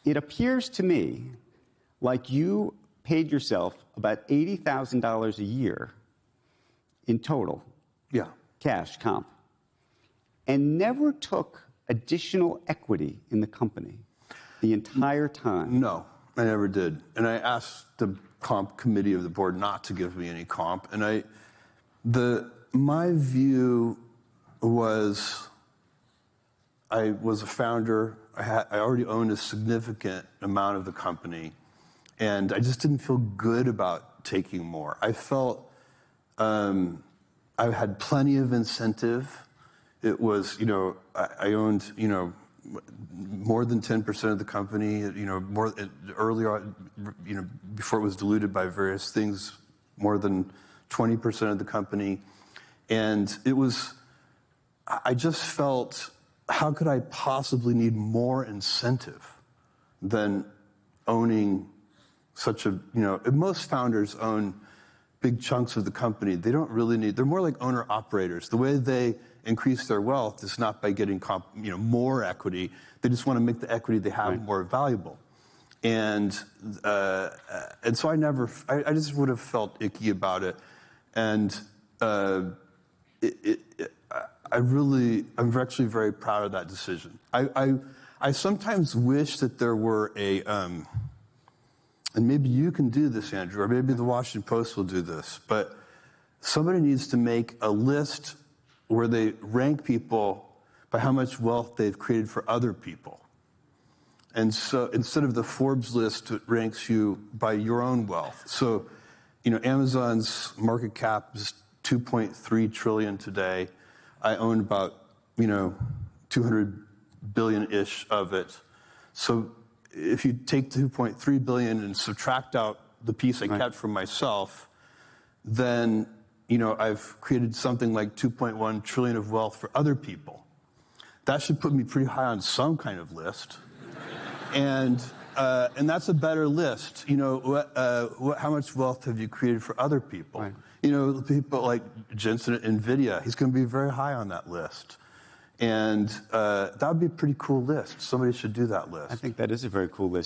it appears to me like you paid yourself about $80,000 a year in total. Yeah. Cash comp. And never took additional equity in the company the entire time. No, I never did. And I asked the comp committee of the board not to give me any comp. And my view was, I was a founder. I already owned a significant amount of the company, and I just didn't feel good about taking more. I felt I had plenty of incentive. It was, I owned, more than 10% of the company, more earlier, before it was diluted by various things, more than 20% of the company. And I just felt, how could I possibly need more incentive than owning such a, most founders own big chunks of the company. They don't really need, they're more like owner operators. The way they increase their wealth is not by getting more equity. They just want to make the equity they have more valuable. And so I just would have felt icky about it. And I'm actually very proud of that decision. I sometimes wish that there were and maybe you can do this, Andrew, or maybe the Washington Post will do this, but somebody needs to make a list where they rank people by how much wealth they've created for other people. And so instead of the Forbes list, it ranks you by your own wealth. So, Amazon's market cap is $2.3 trillion today. I own about, 200 billion-ish of it. So if you take 2.3 billion and subtract out the piece I kept for myself, then I've created something like 2.1 trillion of wealth for other people. That should put me pretty high on some kind of list. And that's a better list. How much wealth have you created for other people? Right. People like Jensen at NVIDIA, he's going to be very high on that list. And that would be a pretty cool list. Somebody should do that list. I think that is a very cool list.